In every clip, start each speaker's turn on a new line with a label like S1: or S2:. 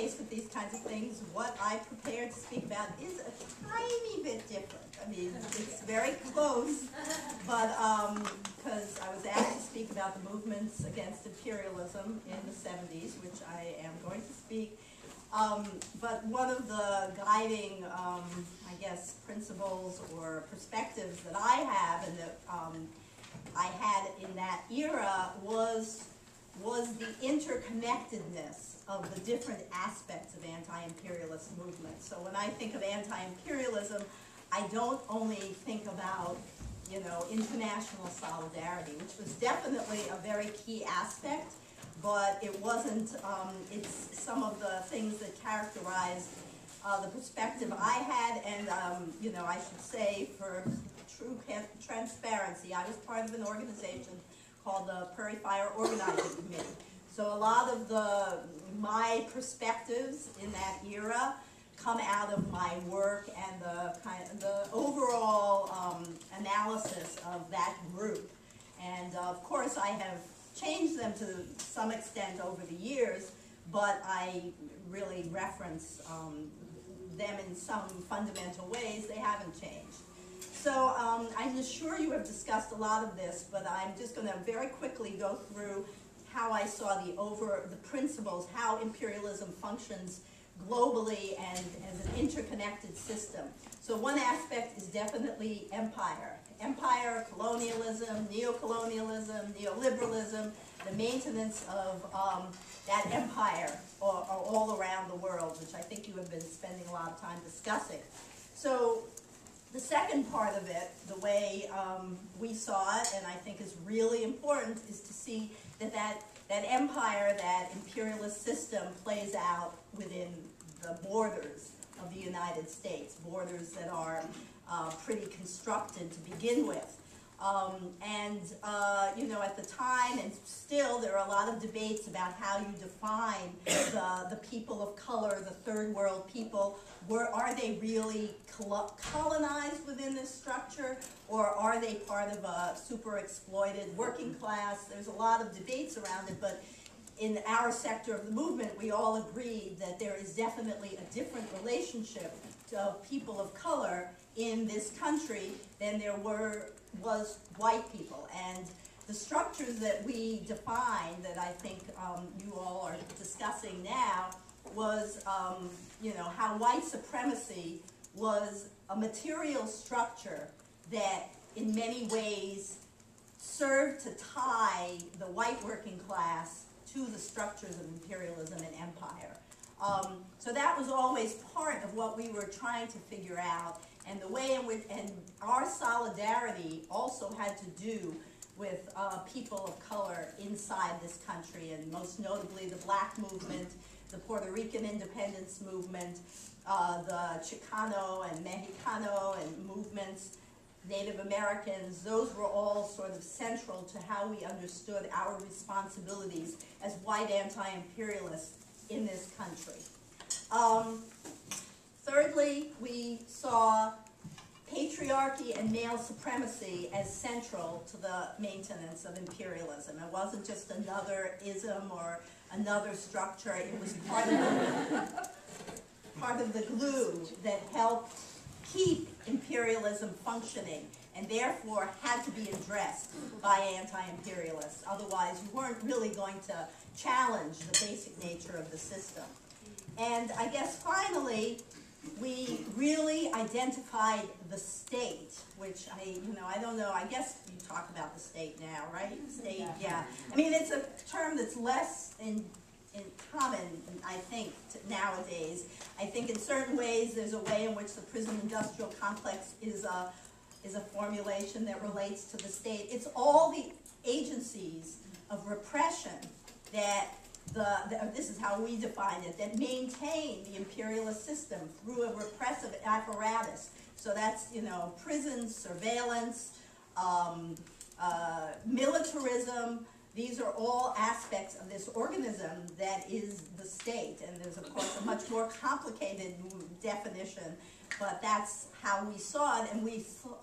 S1: case with these kinds of things, what I prepared to speak about is a tiny bit different. I mean, it's very close, but because I was asked to speak about the movements against imperialism in the 70s, which I am going to speak. But one of the guiding, I guess, principles or perspectives that I have and that I had in that era was the interconnectedness of the different aspects of anti-imperialist movements. So when I think of anti-imperialism, I don't only think about, you know, international solidarity, which was definitely a very key aspect, but it wasn't, it's some of the things that characterized the perspective I had, and, you know, I should say for true transparency, I was part of an organization called the Prairie Fire Organizing Committee. So a lot of my perspectives in that era come out of my work and the overall analysis of that group. And of course I have changed them to some extent over the years, but I really reference them in some fundamental ways. They haven't changed. So I'm sure you have discussed a lot of this, but I'm just going to very quickly go through how I saw the principles, how imperialism functions globally and as an interconnected system. So one aspect is definitely empire. Empire, colonialism, neocolonialism, neoliberalism, the maintenance of that empire all around the world, which I think you have been spending a lot of time discussing. So the second part of it, the way we saw it, and I think is really important, is to see that empire, that imperialist system plays out within the borders of the United States, borders that are pretty constructed to begin with. You know, at the time, and still, there are a lot of debates about how you define the people of color, the third world people. Are they really colonized within this structure, or are they part of a super exploited working class? There's a lot of debates around it, but in our sector of the movement, we all agreed that there is definitely a different relationship to people of color in this country than there was white people. And the structures that we defined, that I think you all are discussing now, was you know, how white supremacy was a material structure that in many ways served to tie the white working class to the structures of imperialism and empire. So that was always part of what we were trying to figure out, and the way in which, and our solidarity also had to do with people of color inside this country, and most notably the Black movement, the Puerto Rican independence movement, the Chicano and Mexicano and movements, Native Americans. Those were all sort of central to how we understood our responsibilities as white anti-imperialists in this country. Thirdly, we saw patriarchy and male supremacy as central to the maintenance of imperialism. It wasn't just another ism or another structure. It was part of the glue that helped keep imperialism functioning, and therefore had to be addressed by anti-imperialists. Otherwise, you weren't really going to challenge the basic nature of the system. And I guess finally, we really identified the state, which I don't know, I guess you talk about the state now, right? State, yeah. I mean, it's a term that's less in common, I think, nowadays. I think in certain ways there's a way in which the prison industrial complex is a formulation that relates to the state. It's all the agencies of repression that this is how we define it, that maintain the imperialist system through a repressive apparatus. So that's, you know, prisons, surveillance, militarism. These are all aspects of this organism that is the state. And there's, of course, a much more complicated definition, but that's how we saw it. And we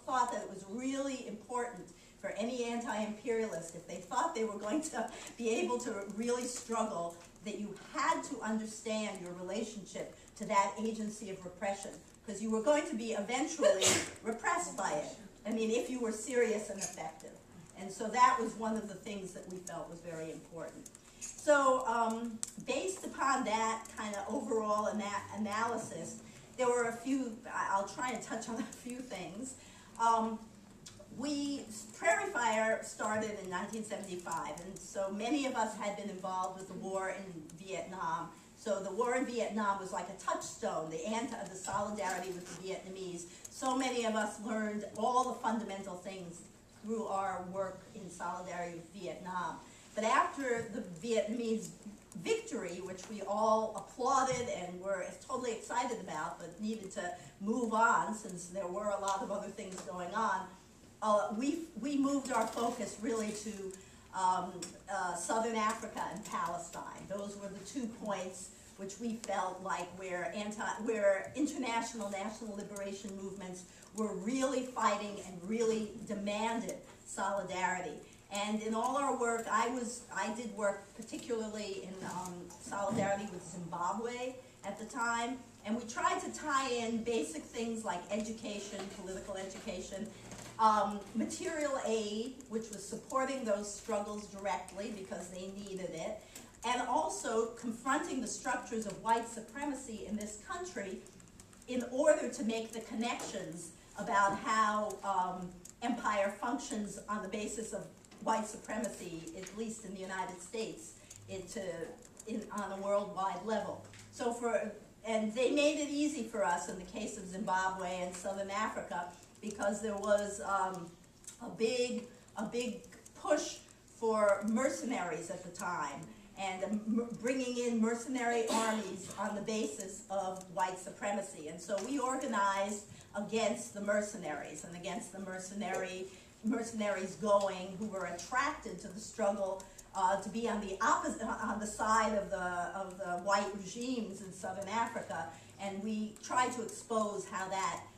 S1: thought that it was really important for any anti-imperialist, if they thought they were going to be able to really struggle, that you had to understand your relationship to that agency of repression, because you were going to be eventually repressed by it. I mean, if you were serious and effective. And so that was one of the things that we felt was very important. So based upon that kind of overall analysis, there were a few, I'll try and touch on a few things. Prairie Fire started in 1975, and so many of us had been involved with the war in Vietnam. So the war in Vietnam was like a touchstone, the solidarity with the Vietnamese. So many of us learned all the fundamental things through our work in solidarity with Vietnam. But after the Vietnamese victory, which we all applauded and were totally excited about, but needed to move on since there were a lot of other things going on, we moved our focus really to Southern Africa and Palestine. Those were the 2 points which we felt like where international national liberation movements were really fighting and really demanded solidarity. And in all our work, I did work particularly in solidarity with Zimbabwe at the time, and we tried to tie in basic things like education, political education, material aid, which was supporting those struggles directly because they needed it, and also confronting the structures of white supremacy in this country in order to make the connections about how empire functions on the basis of white supremacy, at least in the United States, on a worldwide level. And they made it easy for us in the case of Zimbabwe and Southern Africa, because there was a big push for mercenaries at the time, and bringing in mercenary armies on the basis of white supremacy. And so we organized against the mercenaries and against the mercenaries who were attracted to the struggle to be on the side of the white regimes in Southern Africa, and we tried to expose how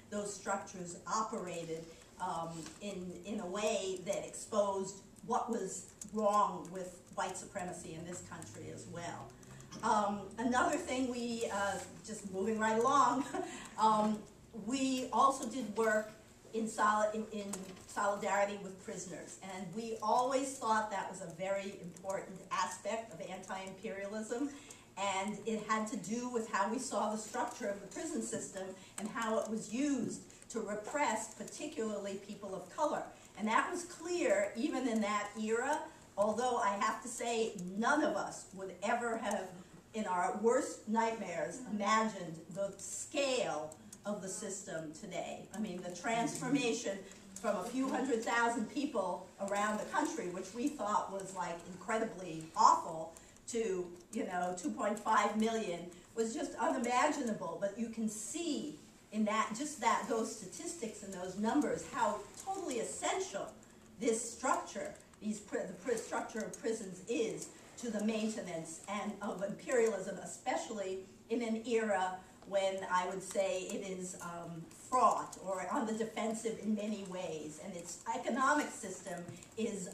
S1: those structures operated in a way that exposed what was wrong with white supremacy in this country as well. Another thing, just moving right along, we also did work in solidarity with prisoners, and we always thought that was a very important aspect of anti-imperialism, and it had to do with how we saw the structure of the prison system and how it was used to repress particularly people of color. And that was clear even in that era, although I have to say none of us would ever have, in our worst nightmares, imagined the scale of the system today. I mean, the transformation from a few 100,000 people around the country, which we thought was like incredibly awful, to 2.5 million was just unimaginable. But you can see in those statistics and those numbers how totally essential this structure, the structure of prisons, is to the maintenance and of imperialism, especially in an era when I would say it is fraught or on the defensive in many ways, and its economic system is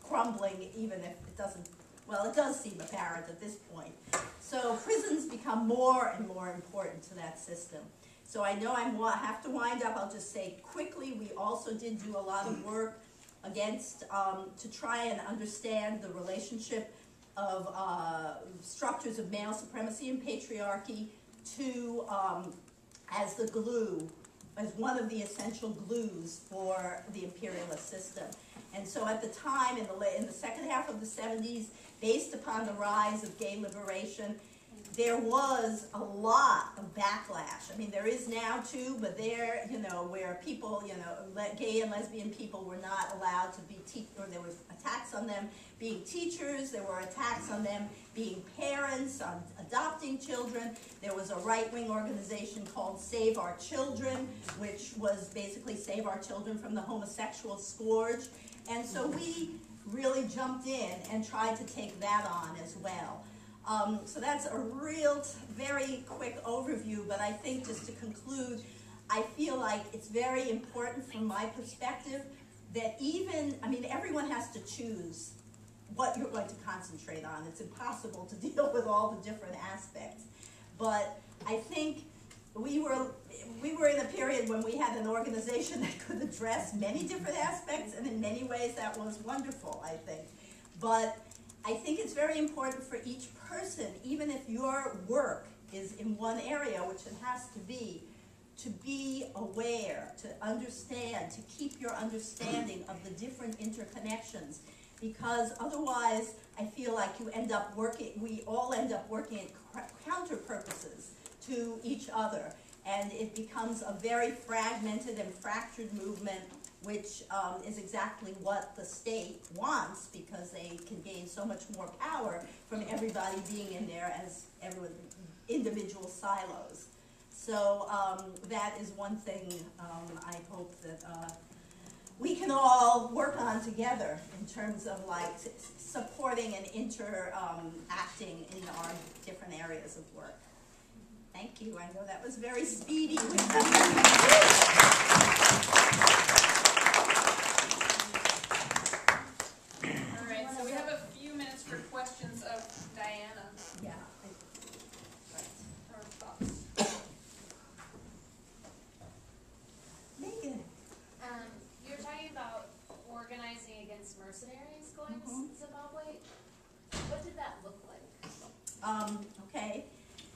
S1: crumbling, even if it doesn't. Well, it does seem apparent at this point. So prisons become more and more important to that system. So I know I have to wind up. I'll just say quickly, we also did do a lot of work to try and understand the relationship of structures of male supremacy and patriarchy to as the glue, as one of the essential glues for the imperialist system. And so at the time, in the second half of the 70s, based upon the rise of gay liberation, there was a lot of backlash. I mean, there is now too, but there, where people, gay and lesbian people were not allowed to be or there was attacks on them being teachers, there were attacks on them being parents, on adopting children. There was a right-wing organization called Save Our Children, which was basically Save Our Children from the Homosexual Scourge. And so we really jumped in and tried to take that on as well. So that's a very quick overview, but I think just to conclude, I feel like it's very important from my perspective that everyone has to choose what you're going to concentrate on. It's impossible to deal with all the different aspects. But I think we were in a period when we had an organization that could address many different aspects, and in many ways that was wonderful, I think. But I think it's very important for each person, even if your work is in one area, which it has to be aware, to understand, to keep your understanding of the different interconnections, because otherwise I feel like we all end up working at counter purposes to each other, and it becomes a very fragmented and fractured movement, which is exactly what the state wants, because they can gain so much more power from everybody being in there as individual silos. So that is one thing I hope that we can all work on together in terms of like supporting and interacting in our different areas of work. Thank you. I know that was very speedy.
S2: All right, so we have a few minutes for questions of Diana.
S1: Yeah.
S2: Her thoughts.
S1: Megan.
S3: You're talking about organizing against mercenaries going to Zimbabwe. What did that look like?
S1: Okay.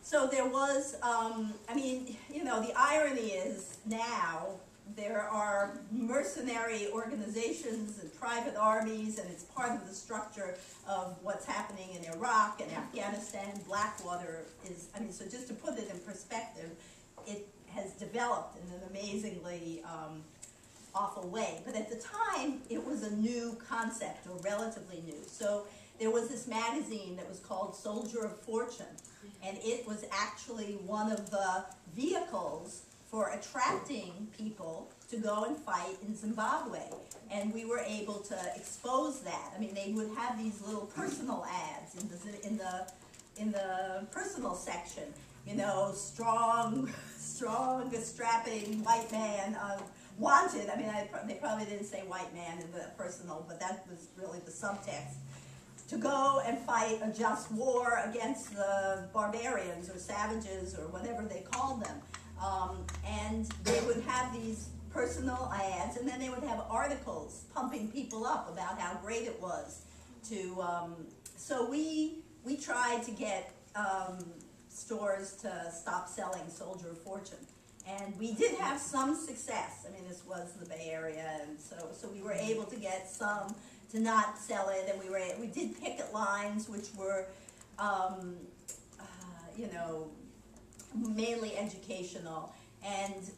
S1: So there was, I mean, you know, the irony is now there are mercenary organizations and private armies, and it's part of the structure of what's happening in Iraq and Afghanistan. Blackwater is, I mean, so just to put it in perspective, it has developed in an amazingly awful way. But at the time, it was a new concept, or relatively new. So there was this magazine that was called Soldier of Fortune, and it was actually one of the vehicles for attracting people to go and fight in Zimbabwe. And we were able to expose that. I mean, they would have these little personal ads in the personal section. You know, strong, strapping white man, wanted. I mean, they probably didn't say white man in the personal, but that was really the subtext. To go and fight a just war against the barbarians or savages or whatever they called them. And they would have these personal ads, and then they would have articles pumping people up about how great it was to, so we tried to get stores to stop selling Soldier of Fortune. And we did have some success. I mean, this was the Bay Area, and so we were able to get some to not sell it, and we did picket lines, which were, you know, mainly educational. And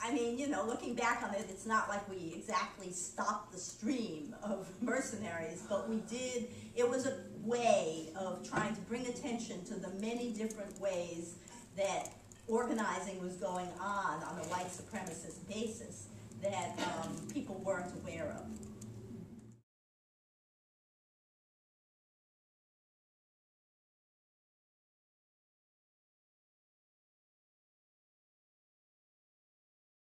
S1: I mean, you know, looking back on it, it's not like we exactly stopped the stream of mercenaries, but we did. It was a way of trying to bring attention to the many different ways that organizing was going on a white supremacist basis that people weren't aware of.